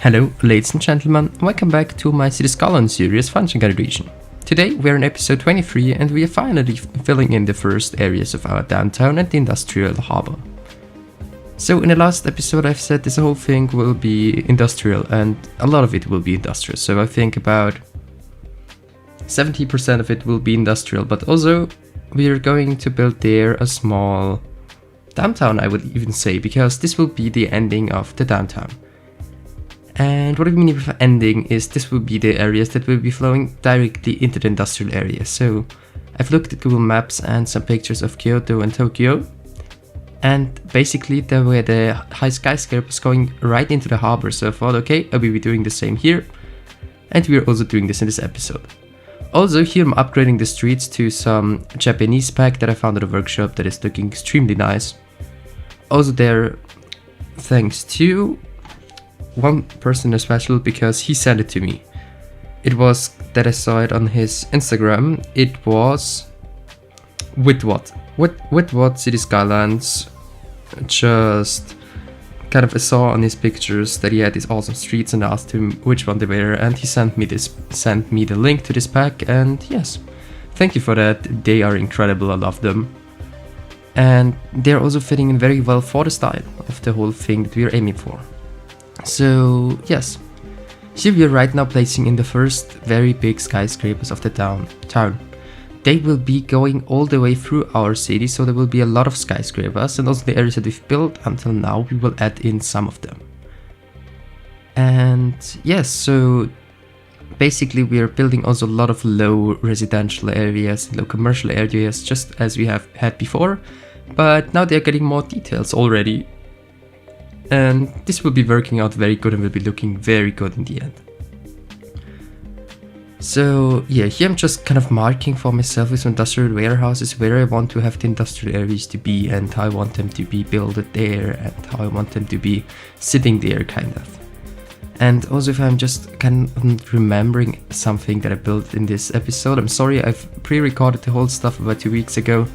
Hello, ladies and gentlemen, welcome back to my City Skylines series Fangchenggang region. Today we are in episode 23 and we are finally filling in the first areas of our downtown and the industrial harbor. So in the last episode I've said this whole thing will be industrial and a lot of it will be industrial, so I think about 70% of it will be industrial, but also we are going to build there a small downtown, I would even say, because this will be the ending of the downtown. And what I mean with ending is this will be the areas that will be flowing directly into the industrial area. So I've looked at Google Maps and some pictures of Kyoto and Tokyo, and basically there were the high skyscrapers going right into the harbor. So I thought, okay, I will be doing the same here, and we are also doing this in this episode. Also here I'm upgrading the streets to some Japanese pack that I found at a workshop that is looking extremely nice. Also there, thanks to one person especially, because he sent it to me. It was that I saw it on his Instagram. It was with what City Skylines. Just kind of I saw on his pictures that he had these awesome streets and asked him which one they were, and he sent me the link to this pack, and yes, thank you for that. They are incredible, I love them. And they're also fitting in very well for the style of the whole thing that we are aiming for. So yes, here we are right now placing in the first very big skyscrapers of the town. They will be going all the way through our city, so there will be a lot of skyscrapers, and also the areas that we've built until now we will add in some of them. And yes, so basically we are building also a lot of low residential areas, low commercial areas, just as we have had before, but now they're getting more details already. And this will be working out very good and will be looking very good in the end. So yeah, here I'm just kind of marking for myself with some industrial warehouses where I want to have the industrial areas to be, and how I want them to be built there, and how I want them to be sitting there, kind of. And also, if I'm just kind of remembering something that I built in this episode, I'm sorry, I've pre-recorded the whole stuff about 2 weeks ago,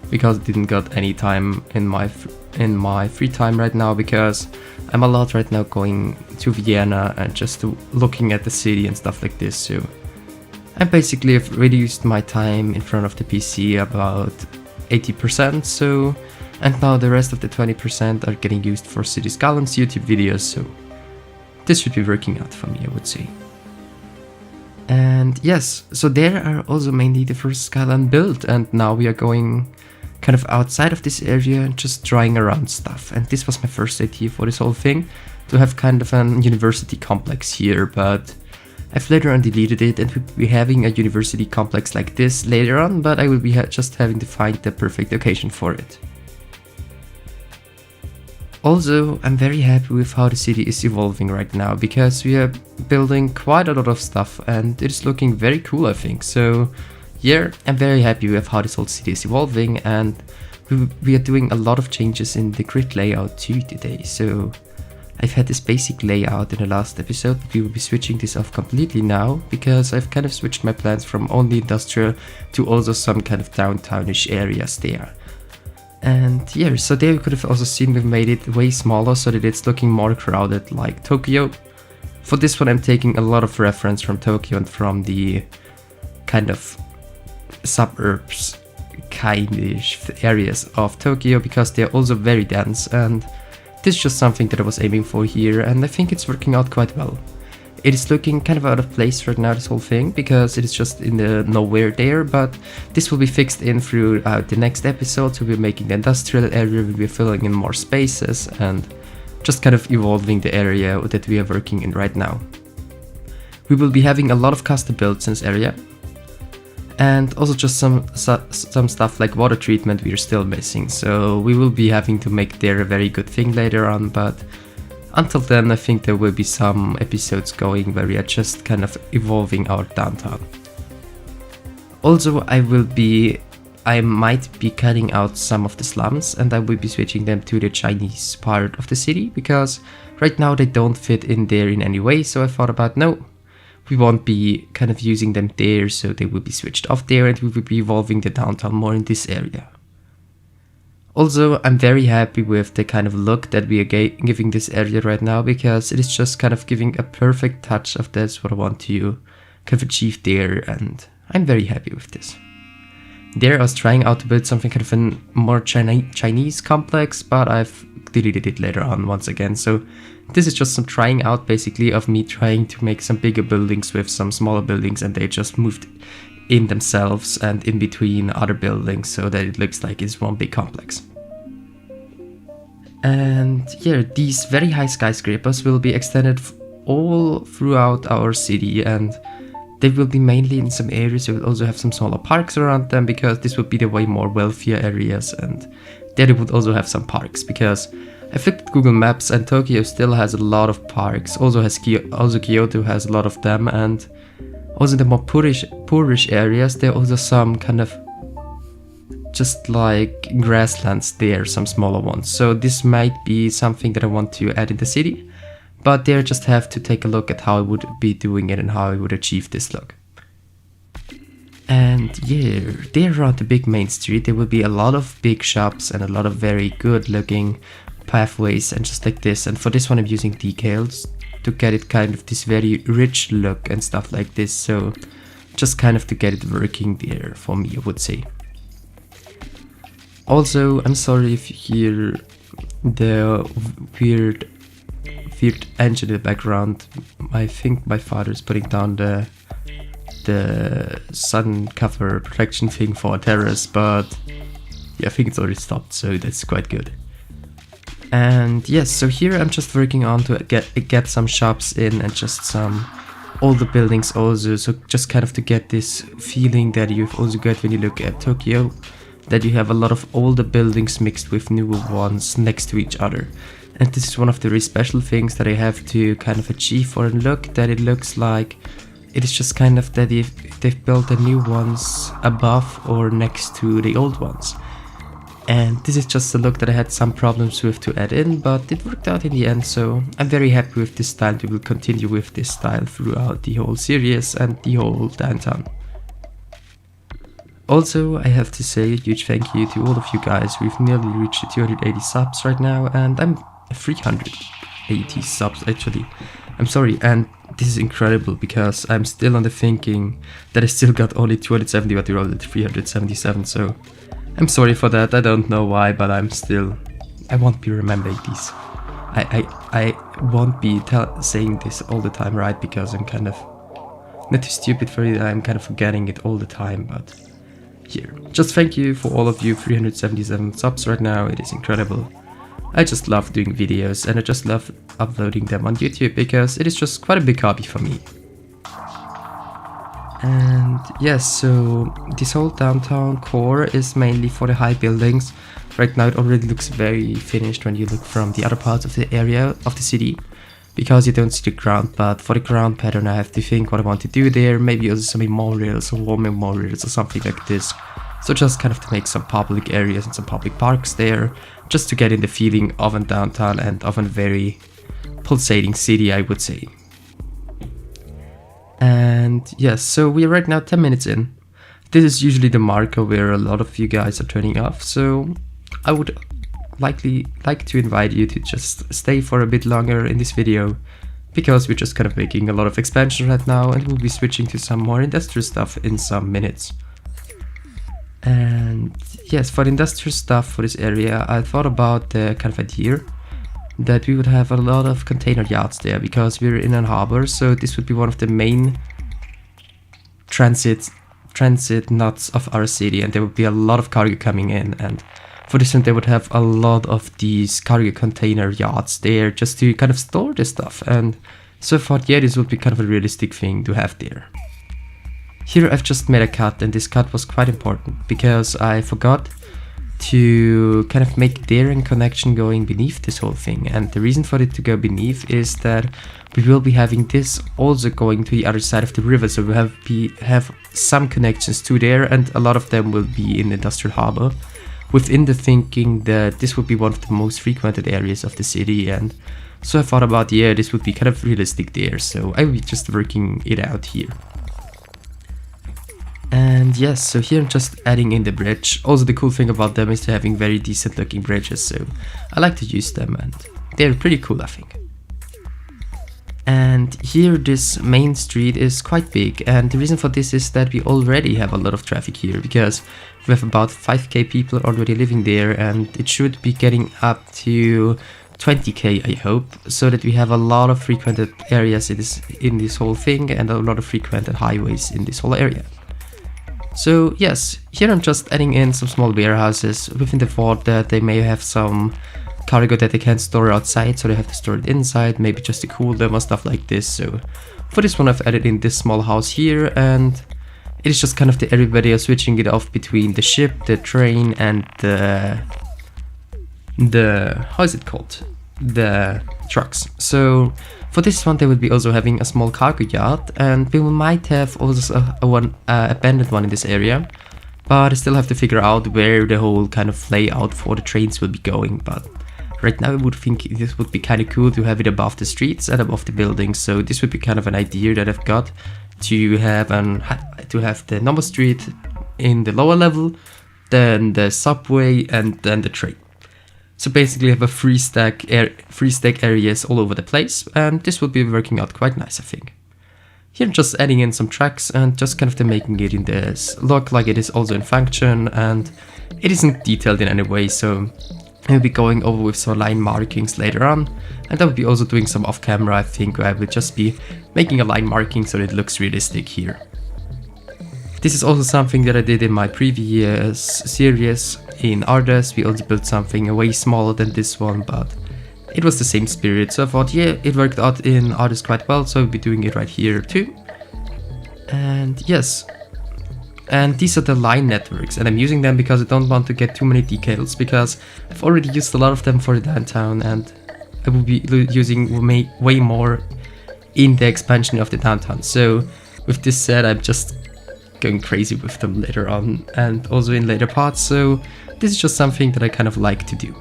because I didn't got any time in my free time right now, because I'm a lot right now going to Vienna and just looking at the city and stuff like this. So I basically have reduced my time in front of the PC about 80%. So, and now the rest of the 20% are getting used for City Skylines YouTube videos. So this should be working out for me, I would say. And yes, so there are also mainly the first skyline built, and now we are going kind of outside of this area and just drawing around stuff. And this was my first idea for this whole thing, to have kind of an university complex here, but I've later on deleted it, and we'll be having a university complex like this later on, but I will be just having to find the perfect location for it. Also, I'm very happy with how the city is evolving right now, because we are building quite a lot of stuff and it's looking very cool, I think. So yeah, I'm very happy with how this whole city is evolving, and we are doing a lot of changes in the grid layout too today. So I've had this basic layout in the last episode, but we will be switching this off completely now, because I've kind of switched my plans from only industrial to also some kind of downtownish areas there. And yeah, so there you could have also seen we've made it way smaller so that it's looking more crowded like Tokyo. For this one I'm taking a lot of reference from Tokyo and from the kind of suburbs kindish areas of Tokyo, because they're also very dense, and this is just something that I was aiming for here, and I think it's working out quite well. It is looking kind of out of place right now, this whole thing, because it is just in the nowhere there, but this will be fixed in throughout the next episode. So we're making the industrial area, we'll be filling in more spaces and just kind of evolving the area that we are working in right now. We will be having a lot of custom builds in this area, and also just some stuff like water treatment we are still missing, so we will be having to make there a very good thing later on, but until then I think there will be some episodes going where we are just kind of evolving our downtown. Also I might be cutting out some of the slums, and I will be switching them to the Chinese part of the city, because right now they don't fit in there in any way. So I thought about, no, we won't be kind of using them there, so they will be switched off there, and we will be evolving the downtown more in this area. Also, I'm very happy with the kind of look that we are giving this area right now, because it is just kind of giving a perfect touch of that's what I want to kind of achieve there, and I'm very happy with this. There I was trying out to build something kind of a more Chinese complex, but I've deleted it later on once again. So this is just some trying out basically of me trying to make some bigger buildings with some smaller buildings, and they just moved in themselves and in between other buildings so that it looks like it's one big complex. And yeah, these very high skyscrapers will be extended all throughout our city, and they will be mainly in some areas. We will also have some smaller parks around them, because this would be the way more wealthier areas, and there they would also have some parks, because I've looked at Google Maps and Tokyo still has a lot of parks. Also Kyoto has a lot of them, and also in the more poorish areas there are also some kind of just like grasslands there, some smaller ones. So this might be something that I want to add in the city, but there just have to take a look at how I would be doing it and how I would achieve this look. And yeah, there around the big main street there will be a lot of big shops and a lot of very good looking pathways and just like this. And for this one I'm using decals to get it kind of this very rich look and stuff like this. So just kind of to get it working there for me, I would say. Also, I'm sorry if you hear the weird engine in the background. I think my father is putting down the sun cover protection thing for a terrace, but yeah, I think it's already stopped, so that's quite good. And yes, so here I'm just working on to get some shops in and just some older buildings also, so just kind of to get this feeling that you've also got when you look at Tokyo, that you have a lot of older buildings mixed with newer ones next to each other. And this is one of the very special things that I have to kind of achieve for a look, that it looks like it is just kind of that they've built the new ones above or next to the old ones. And this is just a look that I had some problems with to add in, but it worked out in the end, so I'm very happy with this style. We will continue with this style throughout the whole series and the whole downtown. Also, I have to say a huge thank you to all of you guys. We've nearly reached 280 subs right now, and I'm 380 subs actually. I'm sorry, and this is incredible because I'm still on the thinking that I still got only 270, but we're already 377, so I'm sorry for that. I don't know why, but I won't be remembering these. I won't be saying this all the time, right? Because I'm kind of not too stupid for it. I'm kind of forgetting it all the time, but here. Just thank you for all of you 377 subs right now. It is incredible. I just love doing videos and I just love uploading them on YouTube because it is just quite a big hobby for me. And yes, so this whole downtown core is mainly for the high buildings. Right now it already looks very finished when you look from the other parts of the area of the city, because you don't see the ground, but for the ground pattern I have to think what I want to do there, maybe also some memorials or war memorials or something like this. So just kind of to make some public areas and some public parks there, just to get in the feeling of a downtown and of a very pulsating city, I would say. And yes, so we are right now 10 minutes in. This is usually the marker where a lot of you guys are turning off, so I would like to invite you to just stay for a bit longer in this video, because we're just kind of making a lot of expansion right now and we'll be switching to some more industrial stuff in some minutes. And yes, for the industrial stuff for this area, I thought about the kind of idea that we would have a lot of container yards there, because we're in a harbor, so this would be one of the main transit nuts of our city, and there would be a lot of cargo coming in, and for this one they would have a lot of these cargo container yards there just to kind of store this stuff. And so I thought, yeah, this would be kind of a realistic thing to have there. Here I've just made a cut, and this cut was quite important because I forgot to kind of make there a connection going beneath this whole thing. And the reason for it to go beneath is that we will be having this also going to the other side of the river, so we have some connections to there, and a lot of them will be in the industrial harbor, within the thinking that this would be one of the most frequented areas of the city. And so I thought about, yeah, this would be kind of realistic there, so I will be just working it out here. And yes, so here I'm just adding in the bridge. Also the cool thing about them is they're having very decent looking bridges, so I like to use them and they're pretty cool, I think. And here this main street is quite big, and the reason for this is that we already have a lot of traffic here because we have about 5k people already living there, and it should be getting up to 20k, I hope, so that we have a lot of frequented areas in this whole thing and a lot of frequented highways in this whole area. So yes, here I'm just adding in some small warehouses within the fort that they may have some cargo that they can't store outside, so they have to store it inside, maybe just to cool them or stuff like this. So for this one I've added in this small house here, and it is just kind of the everybody are switching it off between the ship, the train, and the how is it called? The trucks. So for this one they will be also having a small cargo yard, and we might have also a abandoned one in this area, but I still have to figure out where the whole kind of layout for the trains will be going. But right now I would think this would be kind of cool to have it above the streets and above the buildings, so this would be kind of an idea that I've got to have the normal street in the lower level, then the subway, and then the train. So basically have a free stack areas all over the place, and this will be working out quite nice, I think. Here I'm just adding in some tracks and just kind of making it in this look like it is also in Fangchenggang, and it isn't detailed in any way, so I'll be going over with some line markings later on, and I will be also doing some off camera, I think, where I will just be making a line marking so that it looks realistic here. This is also something that I did in my previous series in Ardes. We also built something way smaller than this one, but it was the same spirit, so I thought, yeah, it worked out in Ardes quite well, so I'll be doing it right here too. And yes, and these are the line networks, and I'm using them because I don't want to get too many decals, because I've already used a lot of them for the downtown, and I will be using way more in the expansion of the downtown. So with this said, I'm just going crazy with them later on and also in later parts, so this is just something that I kind of like to do.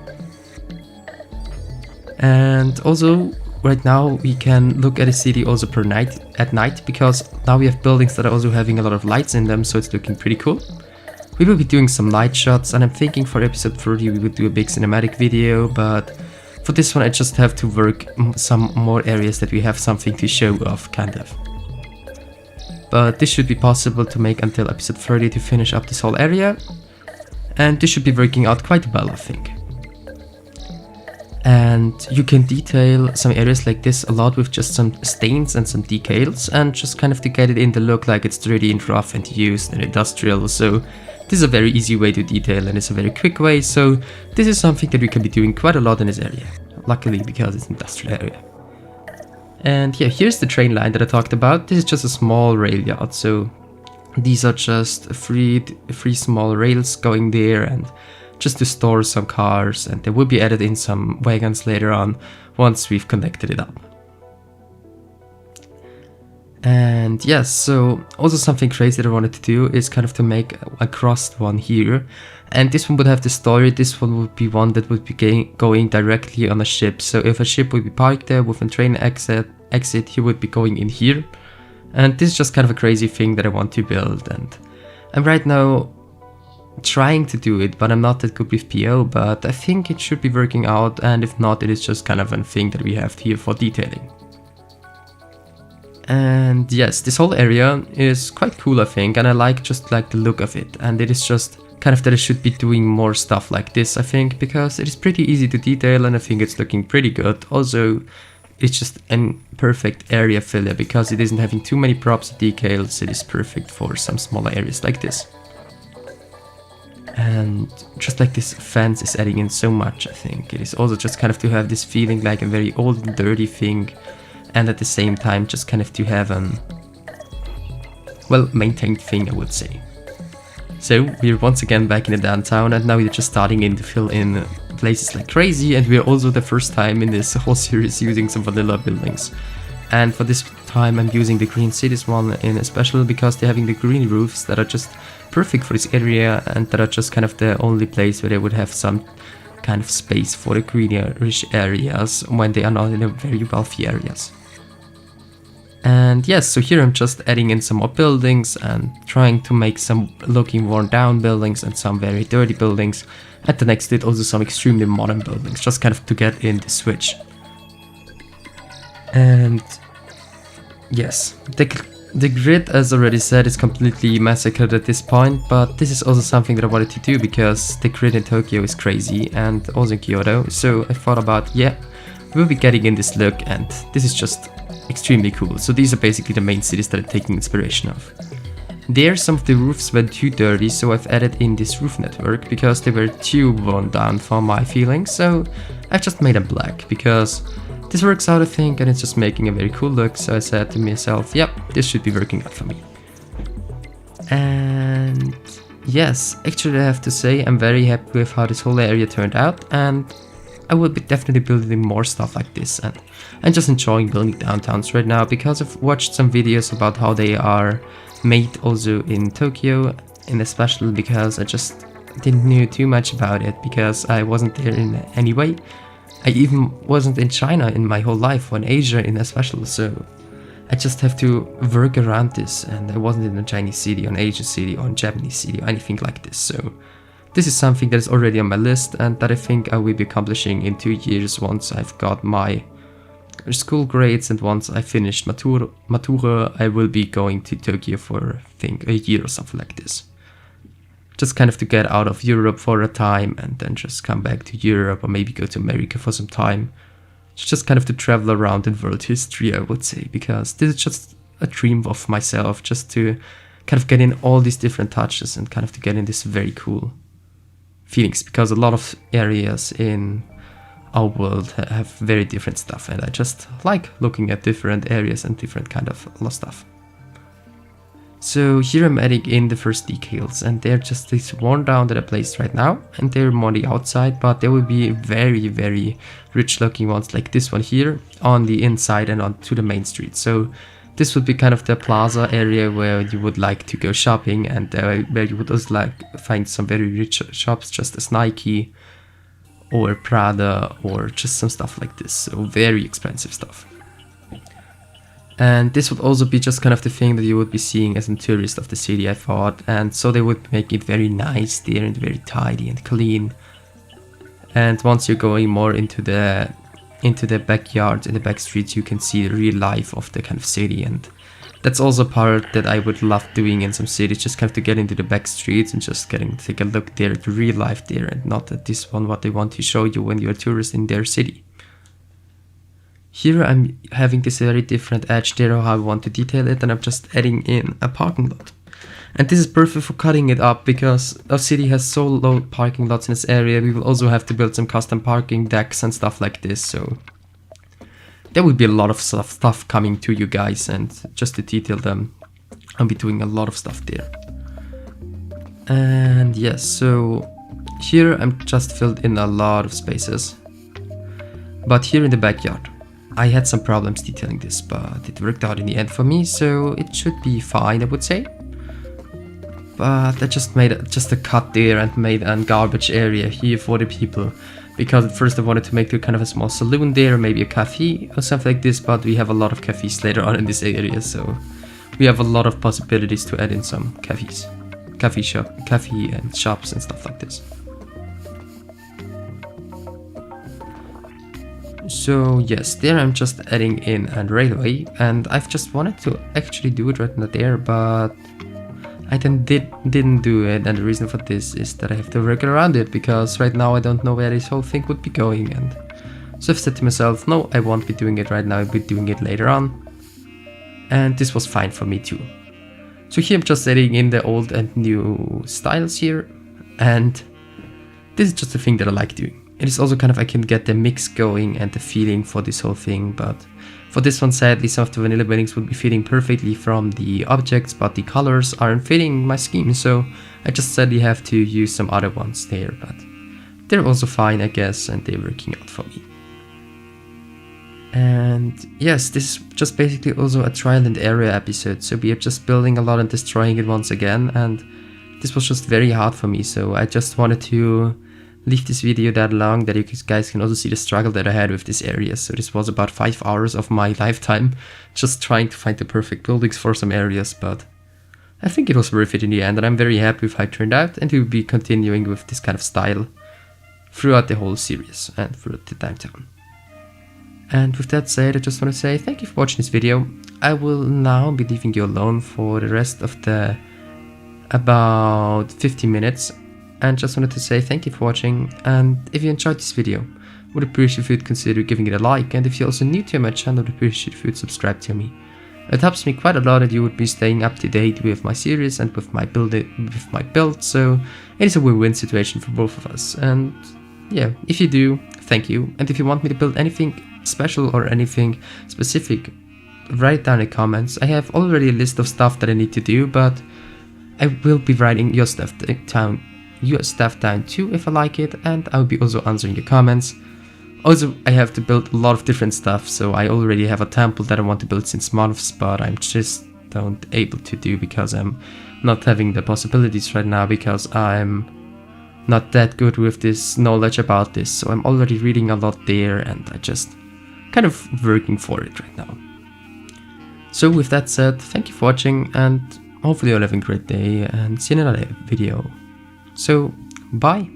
And also right now we can look at a city also at night, because now we have buildings that are also having a lot of lights in them, so it's looking pretty cool. We will be doing some night shots, and I'm thinking for episode 30 we would do a big cinematic video, but for this one I just have to work some more areas that we have something to show off, kind of. But this should be possible to make until episode 30 to finish up this whole area, and this should be working out quite well, I think. And you can detail some areas like this a lot with just some stains and some decals, and just kind of to get it in the look like it's 3D and rough and used and industrial. So this is a very easy way to detail, and it's a very quick way, so this is something that we can be doing quite a lot in this area, luckily, because it's an industrial area. And yeah, here's the train line that I talked about. This is just a small rail yard, so these are just three small rails going there, and just to store some cars, and they will be added in some wagons later on once we've connected it up. And yes, so also something crazy that I wanted to do is kind of to make a crossed one here, and this one would have the story. This one would be one that would be going directly on a ship, so if a ship would be parked there with a train exit, he would be going in here. And this is just kind of a crazy thing that I want to build, and I'm right now trying to do it, but I'm not that good with PO, but I think it should be working out, and if not, it is just kind of a thing that we have here for detailing. And yes, this whole area is quite cool, I think, and I just like the look of it, and it is just kind of that I should be doing more stuff like this, I think, because it is pretty easy to detail, and I think it's looking pretty good. Also, it's just a perfect area filler because it isn't having too many props or decals. It is perfect for some smaller areas like this. And just like this fence is adding in so much, I think. It is also just kind of to have this feeling like a very old and dirty thing, and at the same time just kind of to have an, well, maintained thing, I would say. So we're once again back in the downtown, and now we're just starting in to fill in places like crazy, and we're also the first time in this whole series using some vanilla buildings. And for this time I'm using the green cities one in especially because they're having the green roofs that are just perfect for this area, and that are just kind of the only place where they would have some kind of space for the greenish areas when they are not in the very wealthy areas. And yes, so here I'm just adding in some more buildings and trying to make some looking worn down buildings and some very dirty buildings. And the next to it also some extremely modern buildings, just kind of to get in the switch. And yes, the grid, as already said, is completely massacred at this point, but this is also something that I wanted to do because the grid in Tokyo is crazy and also in Kyoto. So I thought about, yeah, we'll be getting in this look and this is just extremely cool. So these are basically the main cities that I'm taking inspiration of. There, some of the roofs were too dirty, so I've added in this roof network because they were too worn down for my feelings. So I've just made them black because this works out, I think, and it's just making a very cool look. So I said to myself, yep, this should be working out for me. And yes, actually I have to say I'm very happy with how this whole area turned out, and I will be definitely building more stuff like this, and I'm just enjoying building downtowns right now because I've watched some videos about how they are made also in Tokyo, and especially because I just didn't know too much about it because I wasn't there in any way. I even wasn't in China in my whole life, or in Asia in especially, so I just have to work around this, and I wasn't in a Chinese city, or an Asian city, or a Japanese city, or anything like this. So this is something that is already on my list and that I think I will be accomplishing in 2 years once I've got my school grades, and once I finished Matura, I will be going to Tokyo for, I think, a year or something like this. Just kind of to get out of Europe for a time and then just come back to Europe, or maybe go to America for some time. Just kind of to travel around in world history, I would say, because this is just a dream of myself, just to kind of get in all these different touches and kind of to get in this very cool feelings, because a lot of areas in our world have very different stuff, and I just like looking at different areas and different kind of stuff. So here I'm adding in the first decals, and they're just this worn down that I placed right now, and they're more on the outside, but there will be very, very rich looking ones like this one here on the inside and onto the main street. So this would be kind of the plaza area where you would like to go shopping, and where you would also like find some very rich shops, just as Nike or Prada or just some stuff like this. So very expensive stuff. And this would also be just kind of the thing that you would be seeing as a tourist of the city, I thought. And so they would make it very nice there and very tidy and clean. And once you're going more into the backyards and the back streets, you can see the real life of the kind of city. And that's also part that I would love doing in some cities, just kind of to get into the back streets and just take a look there at the real life there, and not at this one what they want to show you when you're a tourist in their city. Here I'm having this very different edge there, how I want to detail it, and I'm just adding in a parking lot. And this is perfect for cutting it up, because our city has so low parking lots in this area. We will also have to build some custom parking decks and stuff like this, so there will be a lot of stuff coming to you guys, and just to detail them, I'll be doing a lot of stuff there. And yes, so here I'm just filled in a lot of spaces. But here in the backyard, I had some problems detailing this, but it worked out in the end for me, so it should be fine, I would say. But I just made a cut there and made a garbage area here for the people, because at first I wanted to make a kind of a small saloon there, maybe a cafe or something like this, but we have a lot of cafes later on in this area, so we have a lot of possibilities to add in some cafes, cafe and shops and stuff like this. So yes, there I'm just adding in a railway, and I've just wanted to actually do it right now there, but I then didn't do it, and the reason for this is that I have to work around it, because right now I don't know where this whole thing would be going, and so I've said to myself, no, I won't be doing it right now, I'll be doing it later on, and this was fine for me too. So here I'm just adding in the old and new styles here, and this is just a thing that I like doing. It is also kind of, I can get the mix going and the feeling for this whole thing, but for this one, sadly, some of the vanilla buildings would be fitting perfectly from the objects, but the colors aren't fitting my scheme, so I just sadly have to use some other ones there, but they're also fine, I guess, and they're working out for me. And yes, this is just basically also a trial and error episode, so we are just building a lot and destroying it once again, and this was just very hard for me, so I just wanted to leave this video that long that you guys can also see the struggle that I had with this area. So this was about 5 hours of my lifetime just trying to find the perfect buildings for some areas, but I think it was worth it in the end, and I'm very happy with how it turned out, and we'll be continuing with this kind of style throughout the whole series and throughout the downtown. And with that said, I just want to say thank you for watching this video. I will now be leaving you alone for the rest of the about 50 minutes, and just wanted to say thank you for watching, and if you enjoyed this video, would appreciate if you'd consider giving it a like, and if you're also new to my channel, would appreciate if you'd subscribe to me. It helps me quite a lot that you would be staying up to date with my series and with my build, so it is a win-win situation for both of us. And yeah, if you do, thank you, and if you want me to build anything special or anything specific, write it down in the comments. I have already a list of stuff that I need to do, but I will be writing your stuff down too if I like it, and I'll be also answering your comments. Also, I have to build a lot of different stuff, so I already have a temple that I want to build since months, but I'm just don't able to do because I'm not having the possibilities right now, because I'm not that good with this knowledge about this, so I'm already reading a lot there, and I just kind of working for it right now. So with that said, thank you for watching, and hopefully you're having a great day, and see you in another video. So, bye!